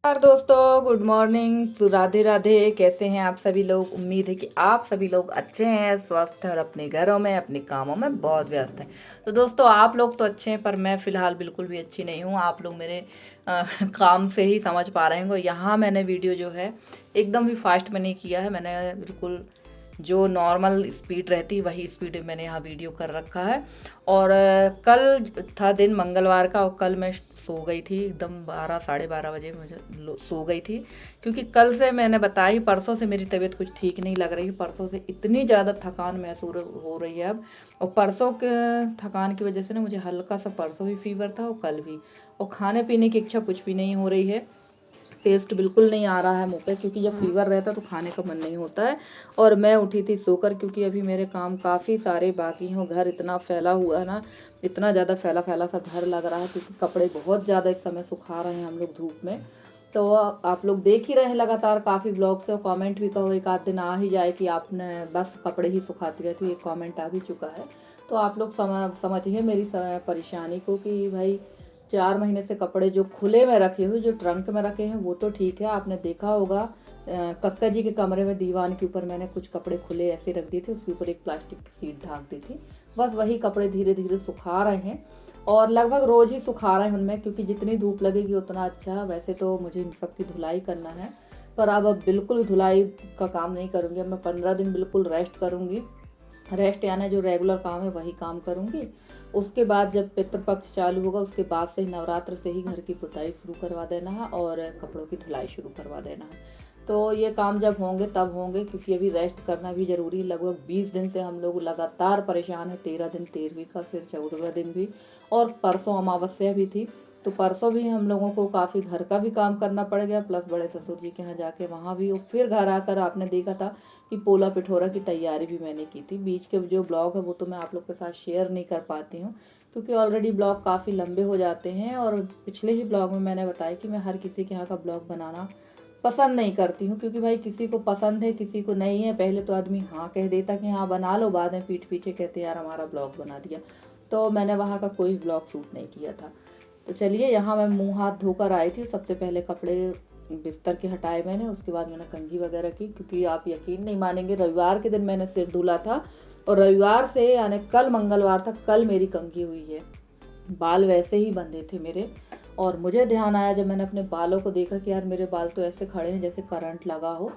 यार दोस्तों, good morning. तो राधे राधे। कैसे हैं आप सभी लोग? उम्मीद है कि आप सभी लोग अच्छे हैं, स्वस्थ हैं और अपने घरों में अपने कामों में बहुत व्यस्त हैं। तो दोस्तों, आप लोग तो अच्छे हैं पर मैं फ़िलहाल बिल्कुल भी अच्छी नहीं हूँ। आप लोग मेरे काम से ही समझ पा रहे होंगे। यहाँ मैंने वीडियो जो है एकदम भी फास्ट में नहीं किया है। मैंने बिल्कुल जो नॉर्मल स्पीड रहती वही स्पीड में मैंने यहाँ वीडियो कर रखा है। और कल था दिन मंगलवार का और कल मैं सो गई थी एकदम 12 साढ़े 12 बजे मुझे सो गई थी। क्योंकि कल से मैंने बताया ही, परसों से मेरी तबीयत कुछ ठीक नहीं लग रही। परसों से इतनी ज़्यादा थकान महसूस हो रही है अब। और परसों के थकान की वजह से ना मुझे हल्का सा परसों भी फीवर था और कल भी। और खाने पीने की इच्छा कुछ भी नहीं हो रही है। टेस्ट बिल्कुल नहीं आ रहा है मुंह पे, क्योंकि जब फीवर रहता है तो खाने का मन नहीं होता है। और मैं उठी थी सोकर, क्योंकि अभी मेरे काम काफ़ी सारे बाकी हैं। घर इतना फैला हुआ है ना, इतना ज़्यादा फैला फैला सा घर लग रहा है, क्योंकि कपड़े बहुत ज़्यादा इस समय सुखा रहे हैं हम लोग धूप में। तो आप लोग देख ही रहे हैं लगातार काफ़ी ब्लॉग से। और कमेंट भी कहो एक आध दिन आ ही जाए कि आपने बस कपड़े ही सुखाती रहती हो, एक कमेंट आ भी चुका है। तो आप लोग समझिए मेरी परेशानी को कि भाई 4 महीने से कपड़े जो खुले में रखे हुए, जो ट्रंक में रखे हैं वो तो ठीक है। आपने देखा होगा कक्का जी के कमरे में दीवान के ऊपर मैंने कुछ कपड़े खुले ऐसे रख दिए थे, उसके ऊपर एक प्लास्टिक की सीट ढाक दी थी। बस वही कपड़े धीरे धीरे सुखा रहे हैं और लगभग रोज़ ही सुखा रहे हैं उनमें, क्योंकि जितनी धूप लगेगी उतना अच्छा। वैसे तो मुझे इन सब की धुलाई करना है, पर अब बिल्कुल धुलाई का काम नहीं करूँगी। अब मैं 15 दिन बिल्कुल रेस्ट करूँगी। रेस्ट यानी जो रेगुलर काम है वही काम करूँगी। उसके बाद जब पितृपक्ष चालू होगा उसके बाद से ही, नवरात्र से ही घर की पुताई शुरू करवा देना है और कपड़ों की धुलाई शुरू करवा देना है। तो ये काम जब होंगे तब होंगे, क्योंकि अभी रेस्ट करना भी ज़रूरी है। लगभग 20 दिन से हम लोग लगातार परेशान हैं। 13 दिन 13वीं का, फिर 14वां दिन भी, और परसों अमावस्या भी थी। तो परसों भी हम लोगों को काफ़ी घर का भी काम करना पड़ गया, प्लस बड़े ससुर जी के यहाँ जाके वहाँ भी। और फिर घर आकर आपने देखा था कि पोला पिठोरा की तैयारी भी मैंने की थी। बीच के जो ब्लॉग है वो तो मैं आप लोग के साथ शेयर नहीं कर पाती हूँ, क्योंकि ऑलरेडी ब्लॉग काफ़ी लंबे हो जाते हैं। और पिछले ही ब्लॉग में मैंने बताया कि मैं हर किसी के यहाँ का ब्लॉग बनाना पसंद नहीं करती हूँ, क्योंकि भाई किसी को पसंद है किसी को नहीं है। पहले तो आदमी हाँ कह देता कि हाँ बना लो, बाद में पीठ पीछे कहते यार हमारा ब्लॉग बना दिया। तो मैंने वहाँ का कोई ब्लॉग शूट नहीं किया था। तो चलिए, यहाँ मैं मुंह हाथ धोकर आई थी। सबसे पहले कपड़े बिस्तर के हटाए मैंने, उसके बाद मैंने कंघी वगैरह की, क्योंकि आप यकीन नहीं मानेंगे रविवार के दिन मैंने सिर धुला था और रविवार से यानी कल मंगलवार था, कल मेरी कंघी हुई है। बाल वैसे ही बंधे थे मेरे। और मुझे ध्यान आया जब मैंने अपने बालों को देखा कि यार मेरे बाल तो ऐसे खड़े हैं जैसे करंट लगा हो।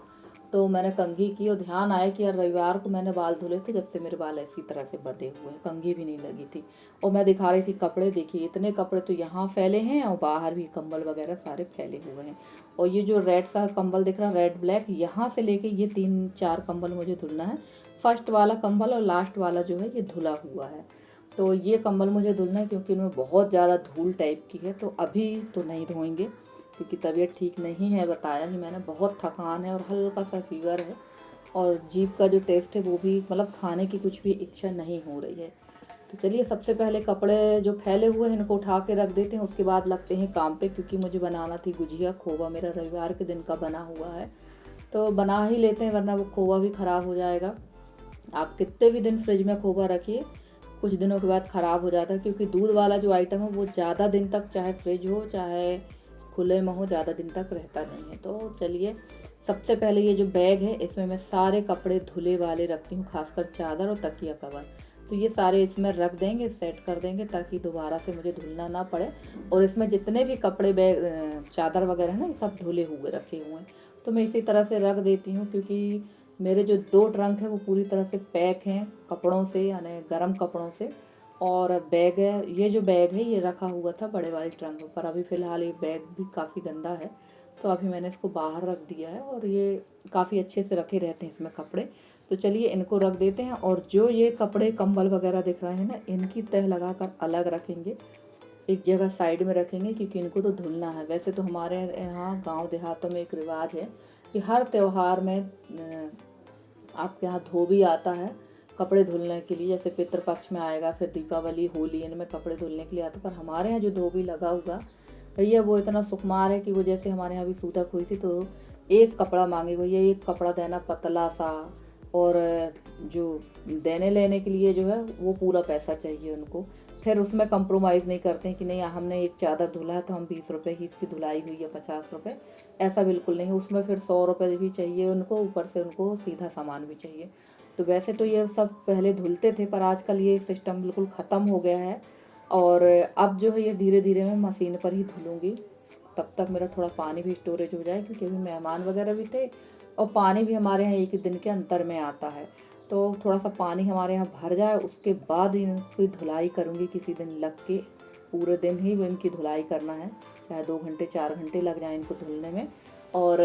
तो मैंने कंघी की और ध्यान आया कि यार रविवार को मैंने बाल धुले थे जब से मेरे बाल ऐसी तरह से बंधे हुए हैं, कंघी भी नहीं लगी थी। और मैं दिखा रही थी कपड़े, देखिए इतने कपड़े तो यहाँ फैले हैं और बाहर भी कंबल वगैरह सारे फैले हुए हैं। और ये जो रेड सा कंबल दिख रहा है, रेड ब्लैक, यहाँ से लेके ये 3 4 कंबल मुझे धुलना है। फर्स्ट वाला कंबल और लास्ट वाला जो है ये धुला हुआ है। तो ये कंबल मुझे धुलना है, क्योंकि इनमें बहुत ज़्यादा धूल टाइप की है। तो अभी तो नहीं धोएंगे, क्योंकि तबीयत ठीक नहीं है, बताया ही मैंने। बहुत थकान है और हल्का सा फीवर है। और जीभ का जो टेस्ट है वो भी, मतलब खाने की कुछ भी इच्छा नहीं हो रही है। तो चलिए, सबसे पहले कपड़े जो फैले हुए हैं इनको उठा के रख देते हैं, उसके बाद लगते हैं काम पे, क्योंकि मुझे बनाना थी गुजिया। खोवा मेरा रविवार के दिन का बना हुआ है, तो बना ही लेते हैं, वरना वो खोवा भी ख़राब हो जाएगा। आप कितने भी दिन फ्रिज में खोवा रखिए, कुछ दिनों के बाद ख़राब हो जाता है, क्योंकि दूध वाला जो आइटम है वो ज़्यादा दिन तक, चाहे फ्रिज हो चाहे खुले में हो, ज़्यादा दिन तक रहता नहीं है। तो चलिए, सबसे पहले ये जो बैग है इसमें मैं सारे कपड़े धुले वाले रखती हूँ, खासकर चादर और तकिया कवर। तो ये सारे इसमें रख देंगे, सेट कर देंगे, ताकि दोबारा से मुझे धुलना ना पड़े। और इसमें जितने भी कपड़े बैग चादर वगैरह है ना, ये सब धुले हुए रखे हुए हैं। तो मैं इसी तरह से रख देती हूँ, क्योंकि मेरे जो 2 ट्रंक हैं वो पूरी तरह से पैक हैं कपड़ों से, यानी गर्म कपड़ों से। और बैग है, ये जो बैग है ये रखा हुआ था बड़े वाले ट्रंक पर। अभी फ़िलहाल ये बैग भी काफ़ी गंदा है, तो अभी मैंने इसको बाहर रख दिया है। और ये काफ़ी अच्छे से रखे रहते हैं इसमें कपड़े। तो चलिए, इनको रख देते हैं। और जो ये कपड़े कंबल वगैरह दिख रहे हैं ना, इनकी तह लगाकर अलग रखेंगे, एक जगह साइड में रखेंगे, क्योंकि इनको तो धुलना है। वैसे तो हमारे यहाँ गांव देहातों में एक रिवाज है कि हर त्यौहार में आपके यहाँ धोबी आता है कपड़े धुलने के लिए। जैसे पितृपक्ष में आएगा, फिर दीपावली होली, इनमें कपड़े धुलने के लिए आता। पर हमारे यहाँ जो धोबी लगा हुआ भैया, वो इतना सुकुमार है कि वो, जैसे हमारे यहाँ भी सूतक हुई थी तो एक कपड़ा मांगे भैया, एक कपड़ा देना पतला सा। और जो देने लेने के लिए जो है वो पूरा पैसा चाहिए उनको। फिर उसमें कंप्रोमाइज़ नहीं करते हैं कि नहीं हमने एक चादर धुला है तो हम 20 रुपये की इसकी धुलाई हुई या 50 रुपये, ऐसा बिल्कुल नहीं। उसमें फिर 100 रुपये भी चाहिए उनको, ऊपर से उनको सीधा सामान भी चाहिए। तो वैसे तो ये सब पहले धुलते थे, पर आजकल ये सिस्टम बिल्कुल ख़त्म हो गया है। और अब जो है ये धीरे धीरे मैं मशीन पर ही धुलूँगी। तब तक मेरा थोड़ा पानी भी स्टोरेज हो जाए, क्योंकि अभी मेहमान वगैरह भी थे और पानी भी हमारे यहाँ एक ही दिन के अंतर में आता है। तो थोड़ा सा पानी हमारे यहाँ भर जाए, उसके बाद इनकी धुलाई करूँगी। किसी दिन लग के पूरे दिन ही इनकी धुलाई करना है, चाहे 2 घंटे 4 घंटे लग जाए इनको धुलने में। और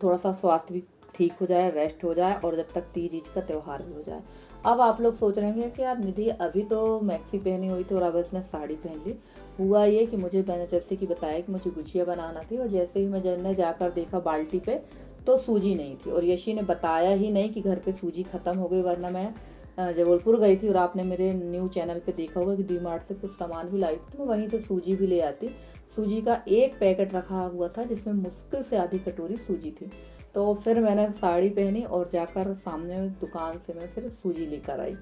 थोड़ा सा स्वास्थ्य भी ठीक हो जाए, रेस्ट हो जाए, और जब तक तीज ईज का त्यौहार भी हो जाए। अब आप लोग सोच रहे हैं कि यार निधि अभी तो मैक्सी पहनी हुई थी और अब इसने साड़ी पहन ली। हुआ ये कि मैंने जैसे कि बताया कि मुझे गुजिया बनाना थी, और जैसे ही मैंने जाकर देखा बाल्टी पे तो सूजी नहीं थी, और यशी ने बताया ही नहीं कि घर पे सूजी ख़त्म हो गई। वरना मैं जबलपुर गई थी और आपने मेरे न्यू चैनल पे देखा होगा कि डी-मार्ट से कुछ सामान भी लाई थी, तो मैं वहीं से सूजी भी ले आती। सूजी का एक पैकेट रखा हुआ था जिसमें मुश्किल से आधी कटोरी सूजी थी। तो फिर मैंने साड़ी पहनी और जाकर सामने दुकान से मैं फिर सूजी लेकर आई।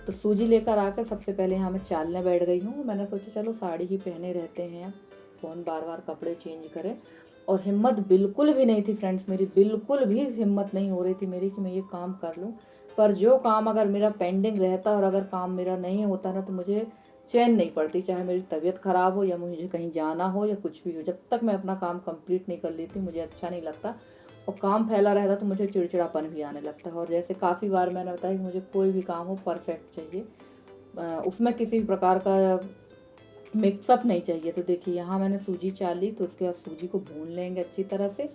तो सूजी लेकर आकर सबसे पहले यहाँ मैं चालने बैठ गई हूँ। मैंने सोचा चलो साड़ी ही पहने रहते हैं, कौन बार बार कपड़े चेंज करे। और हिम्मत बिल्कुल भी नहीं थी फ्रेंड्स, मेरी बिल्कुल भी हिम्मत नहीं हो रही थी मेरी कि मैं ये काम कर लूँ। पर जो काम अगर मेरा पेंडिंग रहता और अगर काम मेरा नहीं होता ना, तो मुझे चैन नहीं पड़ती, चाहे मेरी तबीयत ख़राब हो या मुझे कहीं जाना हो या कुछ भी हो। जब तक मैं अपना काम कंप्लीट नहीं कर लेती मुझे अच्छा नहीं लगता, और काम फैला रहता तो मुझे चिड़चिड़ापन भी आने लगता है। और जैसे काफ़ी बार मैंने बताया कि मुझे कोई भी काम हो परफेक्ट चाहिए, उसमें किसी भी प्रकार का मिक्सअप नहीं चाहिए। तो देखिए यहाँ मैंने सूजी चाली, तो उसके बाद सूजी को भून लेंगे अच्छी तरह से,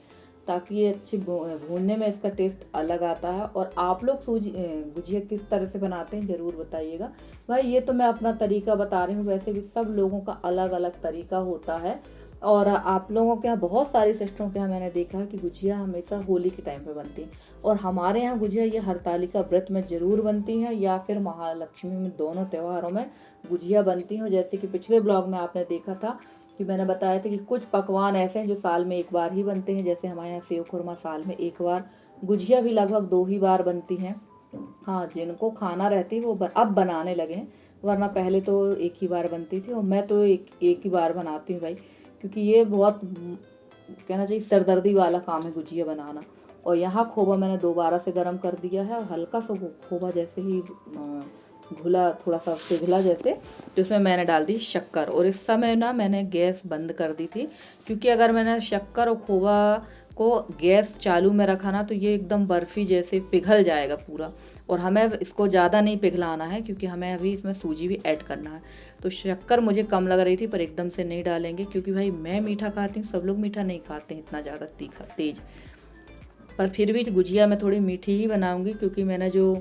ताकि ये अच्छी भूनने में इसका टेस्ट अलग आता है। और आप लोग सूजी गुजिया किस तरह से बनाते हैं ज़रूर बताइएगा। भाई ये तो मैं अपना तरीका बता रही हूँ, वैसे भी सब लोगों का अलग अलग तरीका होता है। और आप लोगों के यहाँ बहुत सारी सिस्टरों के यहाँ मैंने देखा है कि गुजिया हमेशा होली के टाइम पे बनती है, और हमारे यहाँ गुजिया ये हरतालिका व्रत में ज़रूर बनती है या फिर महालक्ष्मी में, दोनों त्योहारों में गुजिया बनती हैं। जैसे कि पिछले ब्लॉग में आपने देखा था कि मैंने बताया था कि कुछ पकवान ऐसे हैं जो साल में एक बार ही बनते हैं। जैसे हमारे यहाँ सेव खुरमा साल में एक बार, गुजिया भी लगभग 2 ही बार बनती हैं। हाँ, जिनको खाना रहती है वो अब बनाने लगे हैं, वरना पहले तो एक ही बार बनती थी। और मैं तो एक ही बार बनाती हूँ भाई, क्योंकि ये बहुत कहना चाहिए सरदर्दी वाला काम है गुजिया बनाना। और यहाँ खोबा मैंने दोबारा से गर्म कर दिया है, और हल्का सा खोबा जैसे ही घुला, थोड़ा सा पिघला जैसे, तो उसमें मैंने डाल दी शक्कर। और इस समय ना मैंने गैस बंद कर दी थी, क्योंकि अगर मैंने शक्कर और खोबा को गैस चालू में रखा ना, तो ये एकदम बर्फ़ी जैसे पिघल जाएगा पूरा। और हमें इसको ज़्यादा नहीं पिघलाना है, क्योंकि हमें अभी इसमें सूजी भी ऐड करना है। तो शक्कर मुझे कम लग रही थी, पर एकदम से नहीं डालेंगे, क्योंकि भाई मैं मीठा खाती हूँ, सब लोग मीठा नहीं खाते हैं इतना ज़्यादा तीखा तेज। पर फिर भी गुजिया मैं थोड़ी मीठी ही बनाऊंगी, क्योंकि मैंने जो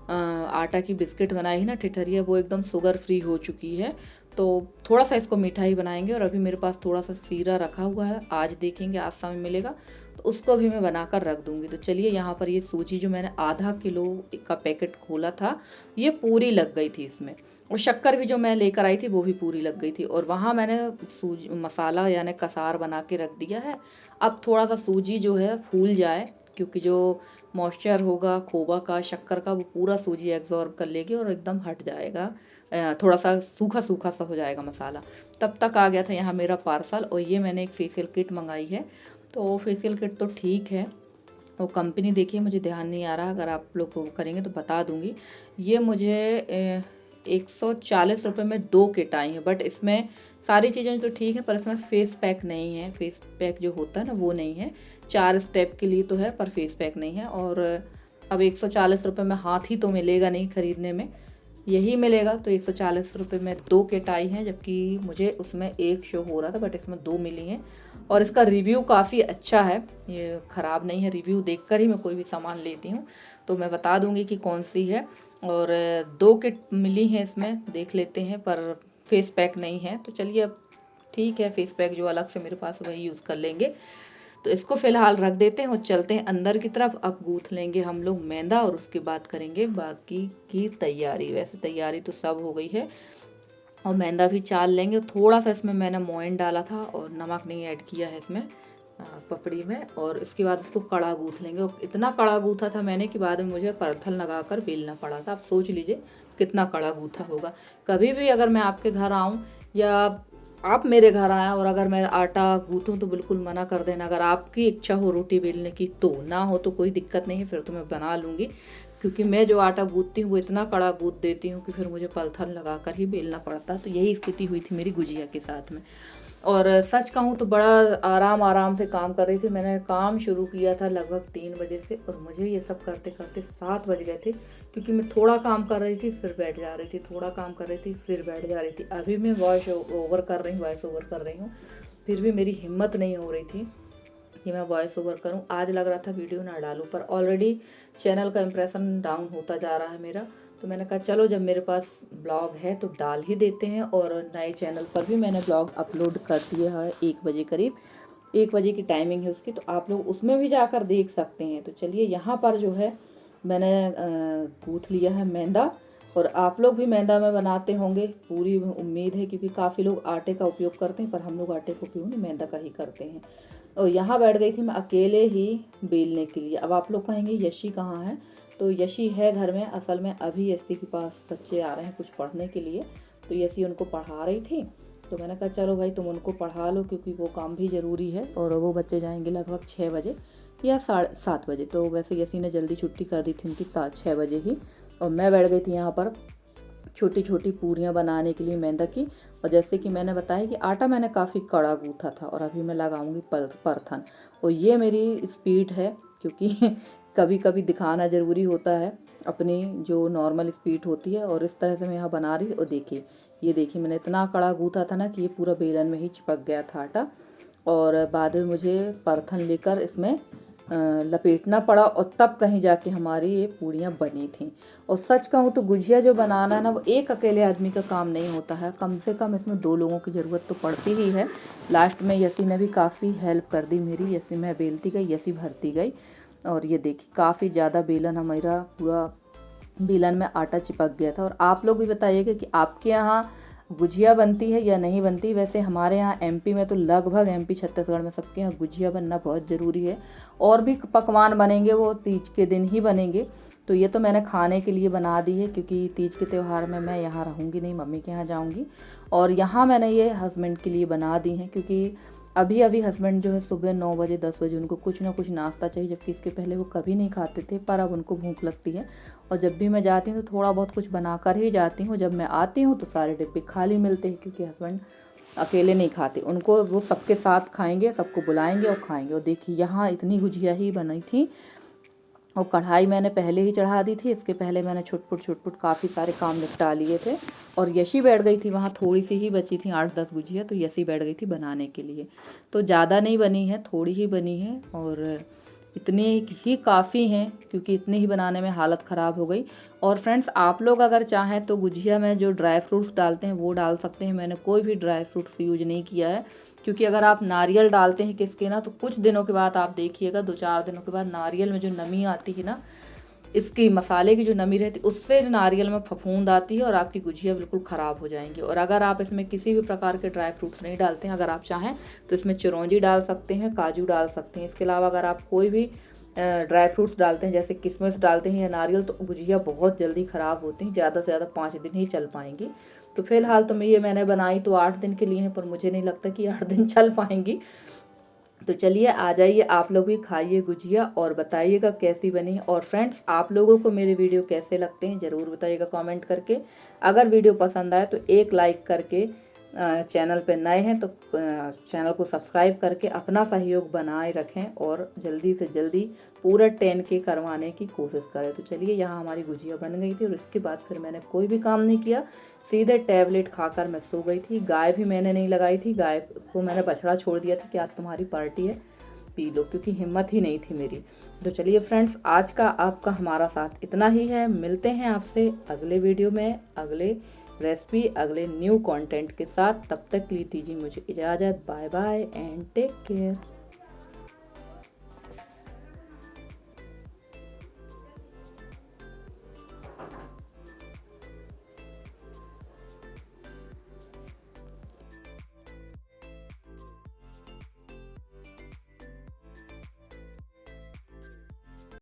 आटा की बिस्किट बनाई है ना ठिठरिया, वो एकदम शुगर फ्री हो चुकी है। तो थोड़ा सा इसको मीठा ही बनाएंगे। और अभी मेरे पास थोड़ा सा सीरा रखा हुआ है, आज देखेंगे आज समय मिलेगा तो उसको भी मैं बनाकर रख दूंगी। तो चलिए यहाँ पर ये सूजी जो मैंने आधा किलो का पैकेट खोला था, ये पूरी लग गई थी इसमें। और शक्कर भी जो मैं लेकर आई थी वो भी पूरी लग गई थी। और वहाँ मैंने सूजी मसाला यानी कसार बना के रख दिया है। अब थोड़ा सा सूजी जो है फूल जाए, क्योंकि जो मॉइस्चर होगा खोबा का शक्कर का वो पूरा सूजी एब्जॉर्ब कर लेगी और एकदम हट जाएगा, थोड़ा सा सूखा सूखा सा हो जाएगा मसाला। तब तक आ गया था यहाँ मेरा पार्सल। और ये मैंने एक फेशियल किट मंगाई है। तो फेशियल किट तो ठीक है, वो कंपनी देखिए मुझे ध्यान नहीं आ रहा, अगर आप लोग वो करेंगे तो बता दूंगी। ये मुझे 140 रुपये में 2 किट आई हैं, बट इसमें सारी चीज़ें तो ठीक है, पर इसमें फेस पैक नहीं है। फेस पैक जो होता है ना वो नहीं है, 4 स्टेप के लिए तो है पर फेस पैक नहीं है। और अब 140 रुपये में हाथ ही तो मिलेगा नहीं खरीदने में, यही मिलेगा। तो 140 रुपये में 2 किट आई हैं, जबकि मुझे उसमें एक शो हो रहा था, बट इसमें 2 मिली हैं। और इसका रिव्यू काफ़ी अच्छा है, ये ख़राब नहीं है। रिव्यू देखकर ही मैं कोई भी सामान लेती हूँ, तो मैं बता दूँगी कि कौन सी है। और 2 किट मिली हैं इसमें, देख लेते हैं, पर फेस पैक नहीं है। तो चलिए अब ठीक है, फेस पैक जो अलग से मेरे पास वही यूज़ कर लेंगे। तो इसको फ़िलहाल रख देते हैं और चलते हैं अंदर की तरफ। अब गूँथ लेंगे हम लोग मैदा और उसके बाद करेंगे बाकी की तैयारी। वैसे तैयारी तो सब हो गई है, और मैदा भी चाल लेंगे। थोड़ा सा इसमें मैंने मोइन डाला था और नमक नहीं ऐड किया है इसमें, पपड़ी में, और इसके बाद इसको कड़ा गूँथ लेंगे। और इतना कड़ा गूँथा था मैंने कि बाद में मुझे परथल लगाकर बेलना पड़ा था। आप सोच लीजिए कितना कड़ा गूँथा होगा। कभी भी अगर मैं आपके घर आऊँ या आप मेरे घर आए और अगर मैं आटा गूँथूँ तो बिल्कुल मना कर देना। अगर आपकी इच्छा हो रोटी बेलने की तो, ना हो तो कोई दिक्कत नहीं है, फिर तो मैं बना लूँगी, क्योंकि मैं जो आटा गूँथती हूँ वो इतना कड़ा गूँथ देती हूँ कि फिर मुझे पलथन लगा कर ही बेलना पड़ता है। तो यही स्थिति हुई थी मेरी गुजिया के साथ में। और सच कहूँ तो बड़ा आराम से काम कर रही थी। मैंने काम शुरू किया था लगभग 3 बजे से, और मुझे ये सब करते करते 7 बज गए थे, क्योंकि मैं थोड़ा काम कर रही थी फिर बैठ जा रही थी, थोड़ा काम कर रही थी फिर बैठ जा रही थी। अभी मैं वॉइस ओवर कर रही हूँ, फिर भी मेरी हिम्मत नहीं हो रही थी कि मैं वॉइस ओवर करूं। आज लग रहा था वीडियो ना डालूं, पर ऑलरेडी चैनल का इम्प्रेशन डाउन होता जा रहा है मेरा। तो मैंने कहा चलो जब मेरे पास ब्लॉग है तो डाल ही देते हैं। और नए चैनल पर भी मैंने ब्लॉग अपलोड कर दिया है 1 बजे करीब, 1 बजे की टाइमिंग है उसकी, तो आप लोग उसमें भी जाकर देख सकते हैं। तो चलिए, यहाँ पर जो है मैंने गूँथ लिया है मैदा, और आप लोग भी मैदा में बनाते होंगे पूरी उम्मीद है, क्योंकि काफ़ी लोग आटे का उपयोग करते हैं, पर हम लोग आटे का उपयोग नहीं मैदा का ही करते हैं। और यहाँ बैठ गई थी मैं अकेले ही बेलने के लिए। अब आप लोग कहेंगे यशी कहाँ है, तो यशी है घर में। असल में अभी यशी के पास बच्चे आ रहे हैं कुछ पढ़ने के लिए, तो यशी उनको पढ़ा रही थी। तो मैंने कहा चलो भाई तुम उनको पढ़ा लो, क्योंकि वो काम भी ज़रूरी है। और वो बच्चे जाएंगे लगभग 6 बजे या 7:30 बजे। तो वैसे यशी ने जल्दी छुट्टी कर दी थी उनकी 6 बजे ही। और मैं बैठ गई थी यहाँ पर छोटी छोटी पूरियाँ बनाने के लिए मैदा की। और जैसे कि मैंने बताया कि आटा मैंने काफ़ी कड़ा गूँथा था, और अभी मैं लगाऊंगी परथन। और ये मेरी स्पीड है, क्योंकि कभी कभी दिखाना ज़रूरी होता है अपनी जो नॉर्मल स्पीड होती है। और इस तरह से मैं यहाँ बना रही। और देखिए, ये देखिए मैंने इतना कड़ा गूँथा था ना कि ये पूरा बेलन में ही चिपक गया था आटा। और बाद में मुझे परथन लेकर इसमें लपेटना पड़ा, और तब कहीं जाके हमारी ये पूड़ियाँ बनी थीं। और सच कहूँ तो गुजिया जो बनाना है ना, वो एक अकेले आदमी का काम नहीं होता है, कम से कम इसमें 2 लोगों की ज़रूरत तो पड़ती ही है। लास्ट में यसी ने भी काफ़ी हेल्प कर दी मेरी। यसी मैं बेलती गई, यसी भरती गई। और ये देखिए काफ़ी ज़्यादा बेलन हमारा पूरा बेलन में आटा चिपक गया था। और आप लोग भी बताइएगा कि आपके यहाँ गुजिया बनती है या नहीं बनती। वैसे हमारे यहाँ एमपी में तो लगभग एमपी छत्तीसगढ़ में सबके यहाँ गुजिया बनना बहुत ज़रूरी है। और भी पकवान बनेंगे वो तीज के दिन ही बनेंगे। तो ये तो मैंने खाने के लिए बना दी है, क्योंकि तीज के त्यौहार में मैं यहाँ रहूँगी नहीं, मम्मी के यहाँ जाऊँगी। और यहाँ मैंने ये हस्बैंड के लिए बना दी हैं, क्योंकि अभी अभी हस्बैंड जो है सुबह 9 बजे 10 बजे उनको कुछ ना कुछ नाश्ता चाहिए, जबकि इसके पहले वो कभी नहीं खाते थे, पर अब उनको भूख लगती है। और जब भी मैं जाती हूँ तो थोड़ा बहुत कुछ बना कर ही जाती हूँ। जब मैं आती हूँ तो सारे डिब्बे खाली मिलते हैं, क्योंकि हस्बैंड अकेले नहीं खाते, उनको वो सबके साथ खाएंगे, सबको बुलाएंगे और खाएंगे। और देखिए यहाँ इतनी गुजिया ही बनी थी। और कढ़ाई मैंने पहले ही चढ़ा दी थी, इसके पहले मैंने छुटपुट काफ़ी सारे काम निपटा लिए थे। और यशी बैठ गई थी वहाँ, थोड़ी सी ही बची थी 8-10 गुजिया, तो यशी बैठ गई थी बनाने के लिए। तो ज़्यादा नहीं बनी है, थोड़ी ही बनी है, और इतनी ही काफ़ी हैं, क्योंकि इतनी ही बनाने में हालत ख़राब हो गई। और फ्रेंड्स, आप लोग अगर चाहें तो गुजिया में जो ड्राई फ्रूट्स डालते हैं वो डाल सकते हैं। मैंने कोई भी ड्राई फ्रूट्स यूज नहीं किया है, क्योंकि अगर आप नारियल डालते हैं किसके ना, तो कुछ दिनों के बाद आप देखिएगा 2-4 दिनों के बाद नारियल में जो नमी आती है ना, इसकी मसाले की जो नमी रहती है उससे नारियल में फफूंद आती है, और आपकी गुजिया बिल्कुल ख़राब हो जाएंगी। और अगर आप इसमें किसी भी प्रकार के ड्राई फ्रूट्स नहीं डालते हैं, अगर आप चाहें तो इसमें चिरौंजी डाल सकते हैं, काजू डाल सकते हैं। इसके अलावा अगर आप कोई भी ड्राई फ्रूट्स डालते हैं, जैसे किशमिश डालते हैं या नारियल, तो गुजिया बहुत जल्दी ख़राब होती हैं, ज़्यादा से ज़्यादा 5 दिन ही चल पाएंगी। तो फिलहाल तो मैंने बनाई तो 8 दिन के लिए है, पर मुझे नहीं लगता कि 8 दिन चल पाएंगी। तो चलिए आ जाइए, आप लोग भी खाइए गुजिया और बताइएगा कैसी बनी। और फ्रेंड्स, आप लोगों को मेरे वीडियो कैसे लगते हैं ज़रूर बताइएगा कमेंट करके। अगर वीडियो पसंद आए तो एक लाइक करके, चैनल पे नए हैं तो चैनल को सब्सक्राइब करके अपना सहयोग बनाए रखें, और जल्दी से जल्दी पूरा 10K करवाने की कोशिश करें। तो चलिए, यहाँ हमारी गुजिया बन गई थी, और इसके बाद फिर मैंने कोई भी काम नहीं किया, सीधे टैबलेट खाकर मैं सो गई थी। गाय भी मैंने नहीं लगाई थी, गाय को मैंने बछड़ा छोड़ दिया था कि आज तुम्हारी पार्टी है, पी लो, क्योंकि हिम्मत ही नहीं थी मेरी। तो चलिए फ्रेंड्स, आज का आपका हमारा साथ इतना ही है। मिलते हैं आपसे अगले वीडियो में, अगले रेसिपी, अगले न्यू कंटेंट के साथ। तब तक के लिए दीजिए मुझे इजाज़त। Bye bye and take care.